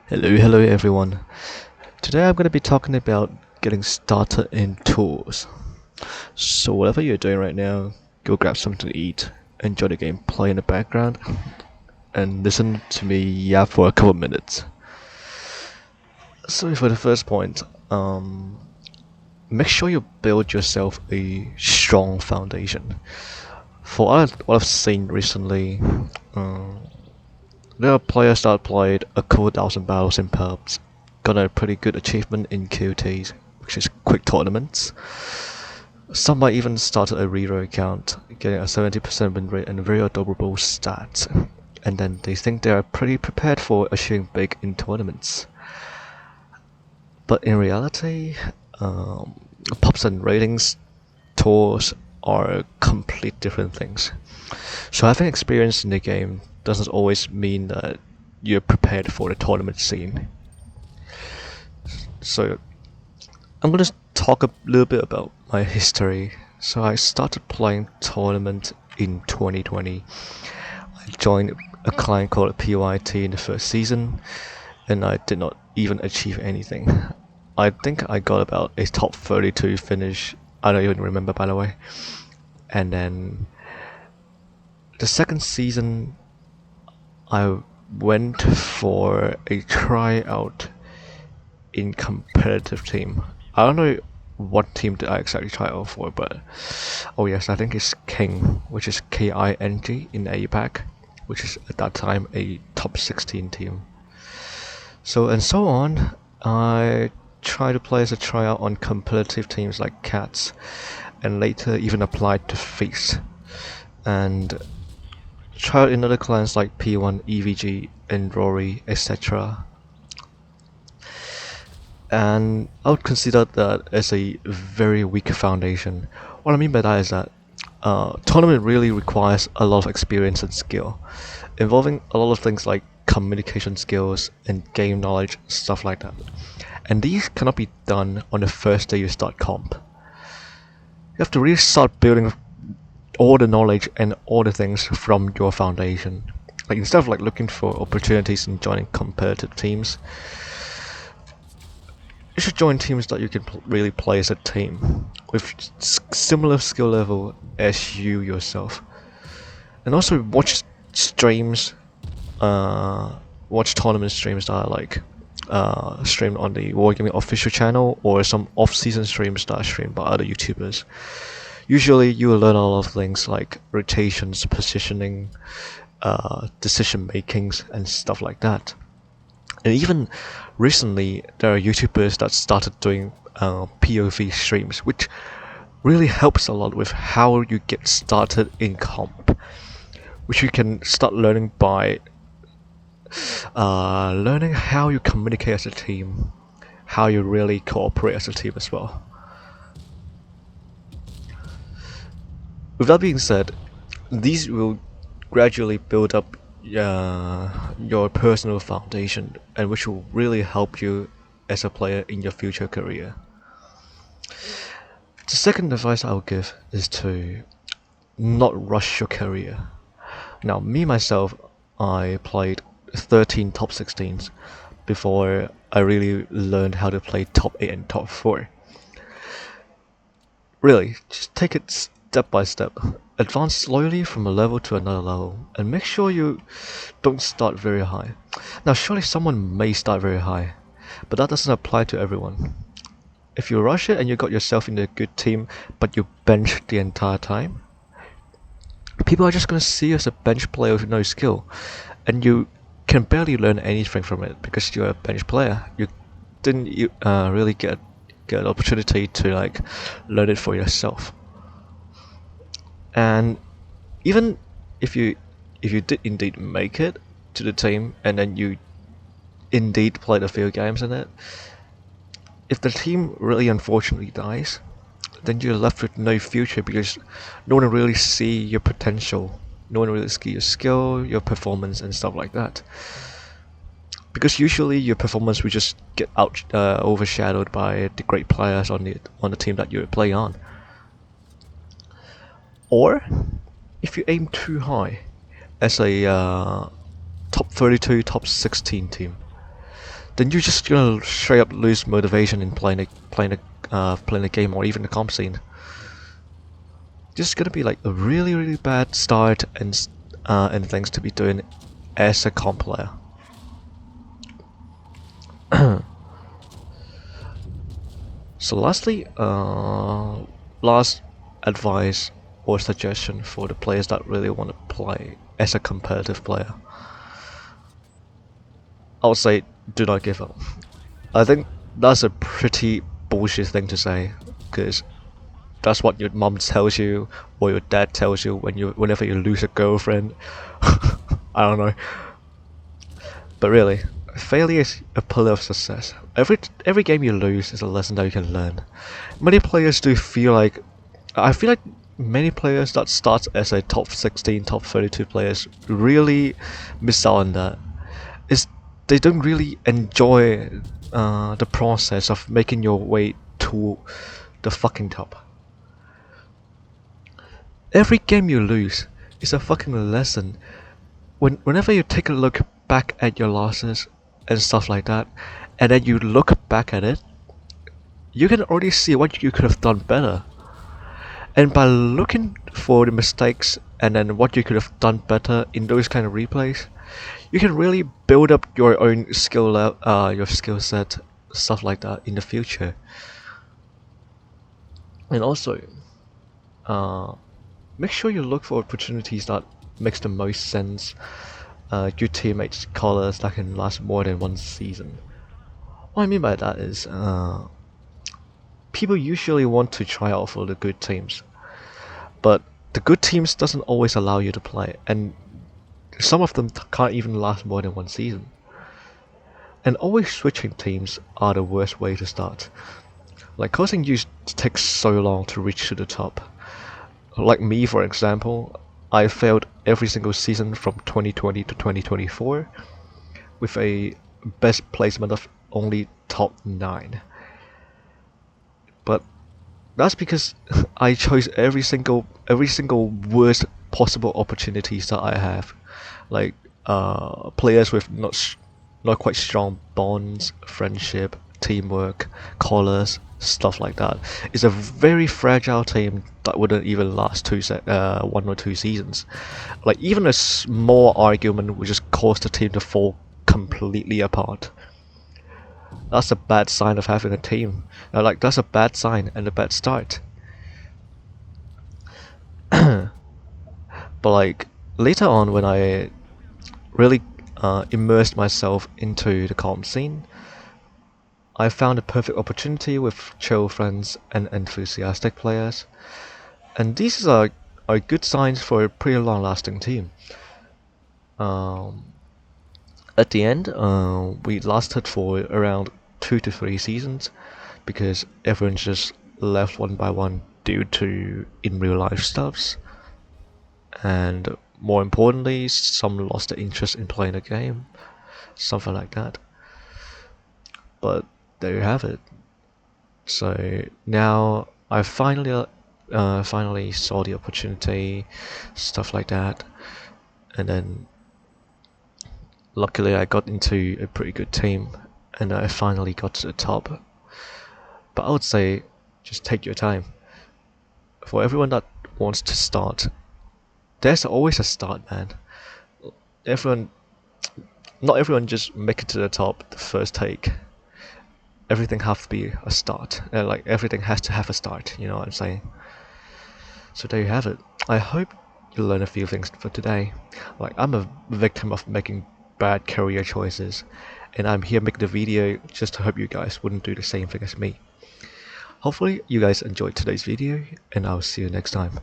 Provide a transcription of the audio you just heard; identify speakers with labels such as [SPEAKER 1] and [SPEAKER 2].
[SPEAKER 1] Hello everyone. Today I'm going to be talking about getting started in tours. So whatever you're doing right now, go grab something to eat, enjoy the gameplay in the background, and listen to me yap for a couple minutes. So for the first point, make sure you build yourself a strong foundation. For what I've seen recently, there are players that played a couple thousand battles in pubs, got a pretty good achievement in QTs, which is quick tournaments. Some might even start a reroll account, getting a 70% win rate and very adorable stats, and then they think they are pretty prepared for achieving big in tournaments. But in reality, pubs and ratings tours are complete different things. So having experience in the game doesn't always mean that you're prepared for the tournament scene. So I'm going to talk a little bit about my history. So I started playing tournament in 2020. I joined a client called PYT in the first season, and I did not even achieve anything. I think I got about a top 32 finish. I don't even remember, by the way. And then the second season, I went for a tryout in competitive team. I don't know what team did I exactly try out for, but oh yes, I think it's King, which is KING in APAC, which is at that time a top 16 team. So on, I tried to play as a tryout on competitive teams like Cats, and later even applied to Feast, and tried in other clans like P1, EVG, and Rory, etc. And I would consider that as a very weak foundation. What I mean by that is that tournament really requires a lot of experience and skill, involving a lot of things like communication skills and game knowledge, stuff like that. And these cannot be done on the first day you start comp. You have to really start building all the knowledge and all the things from your foundation. Like instead of like looking for opportunities and joining competitive teams, you should join teams that you can really play as a team with similar skill level as you yourself, and also watch streams, watch tournament streams that are like streamed on the Wargaming official channel, or some off-season streams that are streamed by other YouTubers. Usually, you will learn a lot of things like rotations, positioning, decision makings, and stuff like that. And even recently, there are YouTubers that started doing POV streams, which really helps a lot with how you get started in comp, which you can start learning by learning how you communicate as a team, how you really cooperate as a team as well. With that being said, these will gradually build up your personal foundation, and which will really help you as a player in your future career. The second advice I'll give is to not rush your career. Now, me myself, I played 13 top 16s before I really learned how to play top 8 and top 4. Really, just take it step by step. Advance slowly from a level to another level, and make sure you don't start very high. Now, surely someone may start very high, but that doesn't apply to everyone. If you rush it and you got yourself in a good team, but you bench the entire time, people are just going to see you as a bench player with no skill, and you can barely learn anything from it because you're a bench player. You didn't really get an opportunity to like learn it for yourself. And even if you did indeed make it to the team, and then you indeed played a few games in it, if the team really unfortunately dies, then you're left with no future because no one really see your potential, no one really see your skill, your performance, and stuff like that. Because usually your performance will just get overshadowed by the great players on the team that you play on. Or if you aim too high as a top 32, top 16 team, then you're just gonna straight up lose motivation in playing a game or even the comp scene. Just gonna be like a really bad start and things to be doing as a comp player. So lastly, last advice or suggestion for the players that really want to play as a competitive player. I would say do not give up. I think that's a pretty bullshit thing to say, because that's what your mom tells you or your dad tells you whenever you lose a girlfriend. I don't know. But really, failure is a pillar of success. Every game you lose is a lesson that you can learn. Many players do feel like I feel like many players that start as a top 16, top 32 players really miss out on that. Is they don't really enjoy the process of making your way to the fucking top. Every game you lose is a fucking lesson. Whenever you take a look back at your losses and stuff like that, and then you look back at it, you can already see what you could have done better. And by looking for the mistakes and then what you could have done better in those kind of replays, you can really build up your own your skill set, stuff like that in the future. And also, make sure you look for opportunities that makes the most sense. Good teammates, callers that can last more than one season. What I mean by that is, people usually want to try out for the good teams, but the good teams doesn't always allow you to play, and some of them can't even last more than one season. And always switching teams are the worst way to start. Like causing you takes so long to reach to the top. Like me, for example, I failed every single season from 2020 to 2024 with a best placement of only top 9. But that's because I chose every single worst possible opportunities that I have, like players with not quite strong bonds, friendship, teamwork, callers, stuff like that. It's a very fragile team that wouldn't even last 1 or 2 seasons. Like even a small argument would just cause the team to fall completely apart. That's a bad sign of having a team. Like that's a bad sign and a bad start. But like later on, when I really immersed myself into the comp scene, I found a perfect opportunity with chill friends and enthusiastic players, and these are good signs for a pretty long-lasting team. At the end, we lasted for around 2 to 3 seasons because everyone just left one by one due to in real life stuffs, and more importantly, some lost their interest in playing the game, something like that. But there you have it. So now I finally saw the opportunity, stuff like that, and then luckily I got into a pretty good team, and I finally got to the top. But I would say just take your time. For everyone that wants to start, there's always a start, man. Not everyone just make it to the top the first take. Everything has to be a start. Like everything has to have a start. You know what I'm saying? So there you have it. I hope you learn a few things for today. Like I'm a victim of making bad career choices, and I'm here making the video just to hope you guys wouldn't do the same thing as me. Hopefully you guys enjoyed today's video, and I'll see you next time.